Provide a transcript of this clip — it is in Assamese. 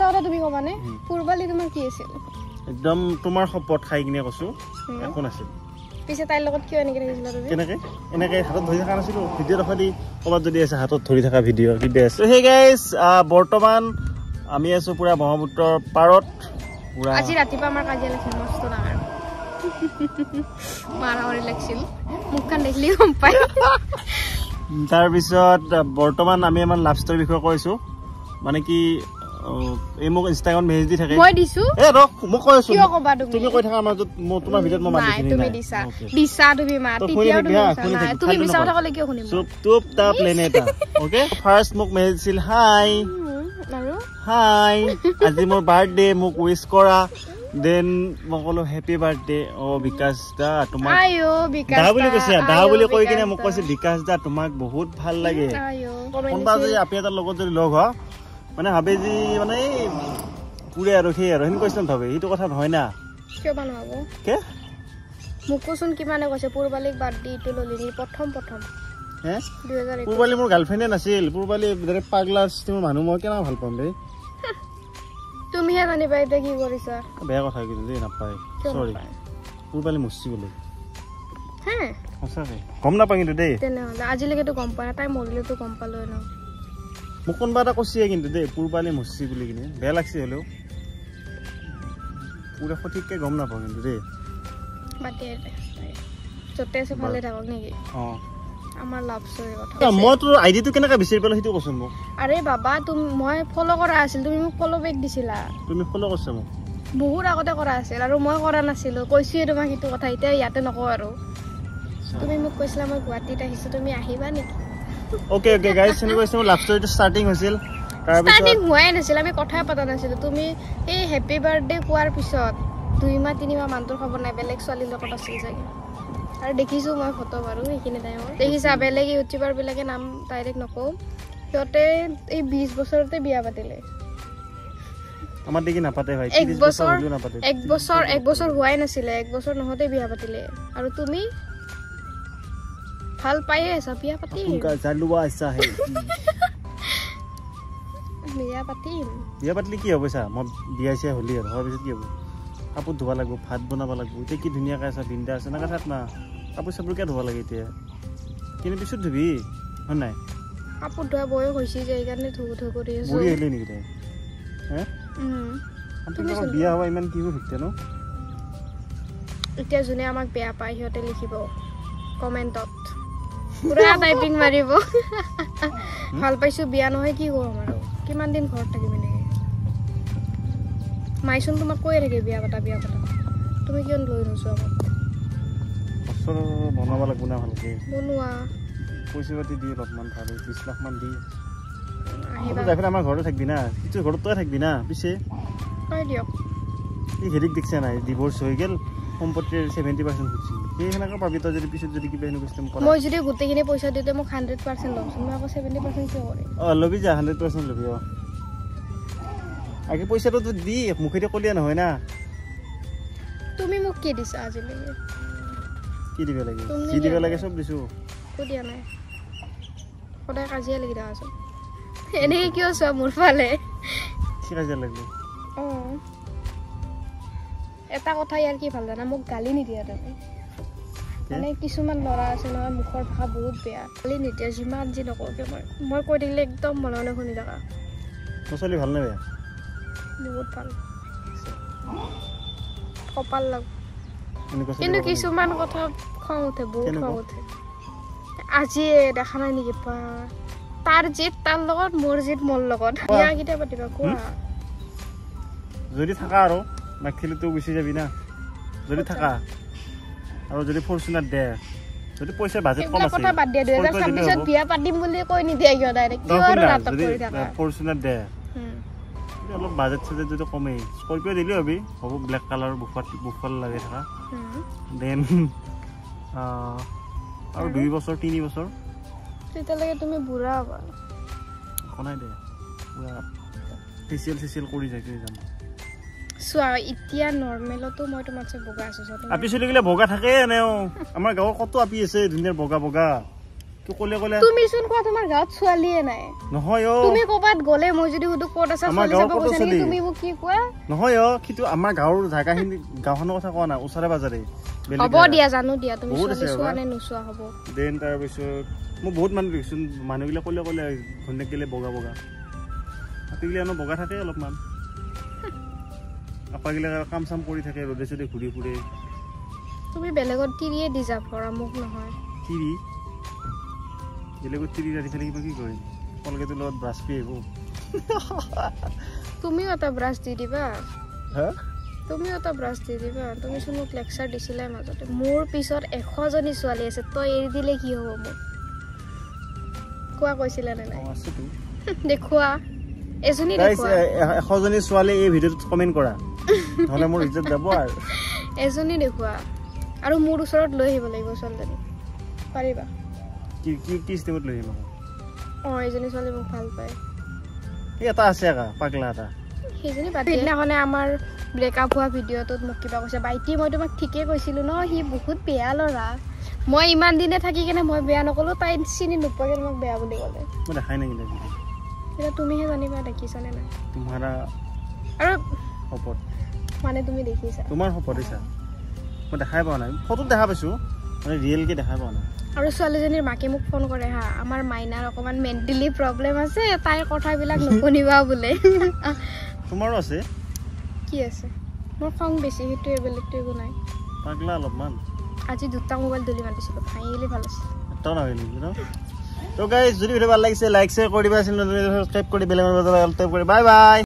সঁচা কথা তুমি কবানে পূৰ্বালি তোমাৰ কি আছিল একদম তোমাৰ শপত খাই কিনে কৈছো একো নাছিল পিছে তাইৰ লগত কিয় এনেকে থাকিছিলা তুমি কেনেকে এনেকে হাতত ধৰি থকা নাছিলো ভিডিঅ' দেখা দি ক'বাত যদি আছে হাতত ধৰি থকা ভিডিঅ' কি বেষ্ট হে গাইস বৰ্তমান আমি আছো পুৰা ব্ৰহ্মপুত্ৰৰ পাৰত পুৰা আজি ৰাতিপুৱা আমাৰ কাজিয়া লাগিছিল মস্ত ডাঙৰ মাৰামাৰি লাগিছিল মুখখন দেখিলে গম পাই তাৰ পিছত বৰ্তমান আমি আমাৰ লাভ ষ্টৰী বিষয়ে কৈছো মানে কি এই মোক ইনষ্টাগ্ৰামত মেছেজ দি থাকে মই দিছো এ ৰখ মই কৈ আছো কিয় কবা তুমি কৈ থাকা মাজত মই তোমাৰ ভিডিঅ'ত মই মাতি দিছিনি তুমি দিছা তুমি মা তেতিয়াও তুমি মিছা কথা ক'লে কিয় শুনিম চুপ তা প্লেনেটা ওকে ফাৰ্স্ট মোক মেছেজ দিছিল হাই আৰু হাই আজি মোৰ বাৰ্থডে মোক উইশ কৰা দেন মই ক'লো হেপী বাৰ্থডে অ বিকাশ দা তোমাক আয়ো বিকাশ দা বুলি কৈছে দা বুলি কৈ কিনে মোক কৈছে বিকাশ দা তোমাক বহুত ভাল লাগে আয়ো কোনবা যদি আপি এটাৰ লগত যদি লগ হয় মানে ভাবে যে মানে পুৰে আৰু সেই আৰু হেন কৈছন ভাবে এইটো কথা নহয় না কিয় বানাব কে মুকুচোন কিমানে কৈছে পূৰ্বালিক বাৰ্থডে ইটো ললিনি প্ৰথম হে 2001 পূৰ্বালি মোৰ গাৰ্লফ্ৰেণ্ডে নাছিল পূৰ্বালি দৰে পাগলা চিষ্টেমৰ মানুহ মই কেনে ভাল পাম বে তুমিহে জানিবা এতিয়া কি কৰিছা বেয়া কথা কিন্তু দেই নাপায় সৰি পূৰ্বালি মস্তি গ'লে হে সঁচাকে গম নাপাওঁ কিন্তু দেই তেনেহ'লে আজিলৈকেতো গম পোৱা নাই তাই মৰিলেতো গম পালো ন মোক কোনোবা এটা কৈছে কিন্তু দেই পূৰ্বালি মস্তি বুলি কিনে বেয়া লাগছে হ'লেও পুৰা সঠিককে গম নাপাওঁ কিন্তু দেই বাটে যতে আছে ভালে থাকক নেকি অঁ আমাৰ লাভ ষ্টৰী কথা মই তোৰ আইডিটো কেনেকৈ বিচাৰি পালো সেইটো কৈছো মোক আৰে বাবা তুমি মই ফলো কৰা আছিল তুমি মোক ফলো বেক দিছিলা তুমি ফলো কৰিছা মোক বহুত আগতে কৰা আছিল আৰু মই কৰা নাছিলো কৈছোৱে তোমাক সেইটো কথা এতিয়া ইয়াতে নকওঁ আৰু তুমি মোক কৈছিলা মই গুৱাহাটীত আহিছো তুমি আহিবা নেকি ওকে ওকে গাইস এনে কৈছে মোৰ লাভ ষ্টৰীটো ষ্টাৰ্টিং হৈছিল তাৰ পিছত ষ্টাৰ্টিং হোৱাই নাছিল আমি কথাই পতা নাছিলো তুমি এই হেপী বাৰ্থডে কোৱাৰ পিছত 2 মাহ 3 মাহ মানটোৰ খবৰ নাই বেলেগ ছোৱালীৰ লগত আছিল চাগে আৰু দেখিছো মই ফটো বাৰু এইখিনি টাইমত দেখিছা বেলেগ ইউটিউবাৰ বিলাকে নাম ডাইৰেক্ট নকওঁ সিহঁতে এই 20 বছৰতে বিয়া পাতিলে আমাৰ দেখি নাপাতে ভাই 1 বছৰ হোৱাই নাছিলে 1 বছৰ নহতে বিয়া পাতিলে আৰু তুমি ভাল পাইয়ে আছা বিয়া পাতিম তুমকা জালুৱা আছা হে বিয়া পাতিম বিয়া পাতিলে কি হ'ব চা মই বিয়া চিয়া হলি আৰু হোৱাৰ পিছত কি হ'ব কাপোৰ ধোৱা লাগিব ভাত বনাব লাগিব এতিয়া কি ধুনীয়াকৈ আছে বিন্দা আছে না থাক না কাপোৰ চাপোৰ কিয় ধোৱা লাগে এতিয়া কিন্তু পিছত ধুবি হয় নাই কাপোৰ ধোৱা বয়স হৈছে যে এইকাৰণে ধুব কৰি আছো বুঢ়ী আহিলে নেকি তাই হে তুমি বিয়া হ'ব ইমান কি হৈছে ন এতিয়া যোনে আমাক বেয়া পায় সিহঁতে লিখিব কমেণ্টত পুৰা টাইপিং মাৰিব ভাল পাইছো বিয়া নহয় কি কম আৰু কিমান দিন ঘৰত থাকিম এনেকে মাইচোন তোমাক কৈ থাকে বিয়া পাতা তুমি কিয় লৈ নোযোৱা আমাক বছৰ বনাব লাগিব না ভালকে বনোৱা পইচা পাতি দি অলপমান ভাল 20 লাখ মান দি আহিবা যাই আমাৰ ঘৰতে থাকবি না কিছু ঘৰত তই থাকবি না পিছে কৈ দিয়ক এই হেৰিক দেখছে নাই ডিভোৰ্চ হৈ গেল সম্পত্তিৰ 70% খুজি সেই হেনেকৈ পাবি তই যদি পিছত যদি কিবা এনেকুৱা চিষ্টেম কৰা মই যদি গোটেইখিনি পইচা দিওঁতে মোক 100% ল'মচোন মই আকৌ 70% কিয় কৰিম ল'বি যা 100% ল'বি আগে পইচাটো দি মুখেদি কলিয়া নহয় না তুমি মোক কি দিছা আজিলৈকে কি দিব লাগে কি দিব লাগে সব দিছো একো দিয়া নাই সদায় কাজিয়া লাগি থাকাচোন এনেকৈ কিয় চোৱা মোৰ ফালে কি কাজিয়া লাগলি এটা কথা ইয়াৰ কি ভাল জানা মোক গালি নিদিয়া তুমি মানে কিছুমান ল'ৰা আছে নহয় মুখৰ ভাষা বহুত বেয়া গালি নিদিয়া যিমান যি নকওঁ কিয় মই কৈ থাকিলে একদম মনে মনে শুনি থাকা ছোৱালী ভাল নে বেয়া বহুত ভাল কপাল লাগ কিন্তু কিছুমান কথা খং উঠে বহুত খং উঠে আজিয়ে দেখা নাই নেকি পা তাৰ জিত তাৰ লগত মোৰ জিত মোৰ লগত বিয়া কেতিয়া পাতিবা কোৱা যদি থাকা আৰু মাখিলিতো গুচি যাবি না যদি থাকা আৰু যদি ফৰচুনাৰ দে যদি পইচা বাজেট কম আছে কথা বাদ দিয়া 2026 ত বিয়া পাতিম বুলি কৈ নিদিয়া কিয় ডাইৰেক্ট কিয় আৰু নাটক কৰি থাকা ফৰচুনাৰ দে অলপ বাজেট চাজেট যদি কমে স্কৰপিঅ দিলে হ'ব ব্লেক কালাৰ বুফাল লাগে থাকা দেন আৰু 2 বছৰ 3 বছৰ তেতিয়ালৈকে তুমি বুঢ়া হ'বা কোনাই দে পুৰা ফেচিয়েল কৰি যাই যাম চোৱা এতিয়া নৰ্মেলতো মই তোমাতছে বগা আছো আপি চলি গ'লে বগা থাকে এনেও আমাৰ গাঁৱৰ কত আপি আছে ধুনীয়া বগা কি কলে কলে তুমি চোন কোৱা তোমাৰ গাঁৱত ছোৱালীয়ে নাই নহয় অ তুমি ক'বাত গলে মই যদি সুধো ক'ত আছা ছোৱালী যাব কৈছা নেকি তুমি মোক কি কোৱা নহয় অ কিন্তু আমাৰ গাঁৱৰ জাগাখিনি গাঁওখনৰ কথা কোৱা না ওচৰে বাজাৰে হ'ব দিয়া জানো দিয়া তুমি ছোৱালী চোৱা নে নোচোৱা হ'ব দেন তাৰ পিছত মই বহুত মানুহ দেখিছো মানুহবিলাক কলে কলে ঘন্টেক গেলে বগা বগা হাতীগিলা এনে বগা থাকে অলপমান আপাগিলা কাম চাম কৰি থাকে ৰদে চদে ঘূৰি ফুৰে তুমি বেলেগত তিৰিয়ে ডিজাৰ্ভ কৰা মোক নহয় তিৰি বেলেগত তিৰি ৰাতি ফেলে কিবা কি কৰিম কলগেটৰ লগত ব্ৰাছ পি আহিব তুমিও এটা ব্ৰাছ দি দিবা হা তুমিও এটা ব্ৰাছ দি দিবা তুমি চোন মোক লেকচাৰ দিছিলা মাজতে মোৰ পিছত 100 জনী ছোৱালী আছে তই এৰি দিলে কি হ'ব মোক কোৱা কৈছিলা নে নাই আছে তো দেখুৱা এজনী গাইস দেখুৱা 100 জনী ছোৱালী এই ভিডিঅ'ত কমেন্ট কৰা নহলে মোৰ ইজ্জত যাব আৰু এজনী দেখুৱা আৰু মোৰ ওচৰত লৈ আহিব লাগিব ছোৱালীজনী পাৰিবা কি কি কি ষ্টেমত লৈ আহিম এজনী ছোৱালী মোক ভাল পায় এই এটা আছে একা পাগলা এটা সেইজনী সেইদিনাখনে আমাৰ ব্ৰেকআপ হোৱা ভিডিঅ'টোত মোক কিবা কৈছে বাইটি মই তোমাক ঠিকেই কৈছিলো ন সি বহুত বেয়া ল'ৰা মই ইমান দিনে থাকি কেনে মই বেয়া নকলো তাই চিনি নোপোৱাকে মোক বেয়া বুলি ক'লে মই দেখাই নাই কিন্তু এতিয়া তুমিহে জানিবা দেখিছানে নাই তোমাৰা আৰু শপত মানে তুমি দেখিছা তোমাৰ শপত দিছা মই দেখাই পোৱা নাই ফটোত দেখা পাইছো মানে ৰিয়েলকে দেখাই পোৱা নাই আৰু ছোৱালীজনীৰ মাকে মোক ফোন কৰে হা আমাৰ মাইনাৰ অকমান মেণ্টেলি প্ৰব্লেম আছে তাইৰ কথাবিলাক নুশুনিবা বোলে তোমাৰো আছে কি আছে মোৰ খং বেছি সেইটোৱে বেলেগটো একো নাই পাগলা অলপমান আজি দুটা মোবাইল দলি মাতিছিলো ভাঙিলে ভাল আছে এটা নহয় নেকি ন তো গাইস যদি ভিডিও ভাল লাগিছে লাইক শেয়াৰ কৰি দিবা চেনেলটো সাবস্ক্ৰাইব কৰি বেল আইকন বজাই অল টাইপ কৰি বাই বাই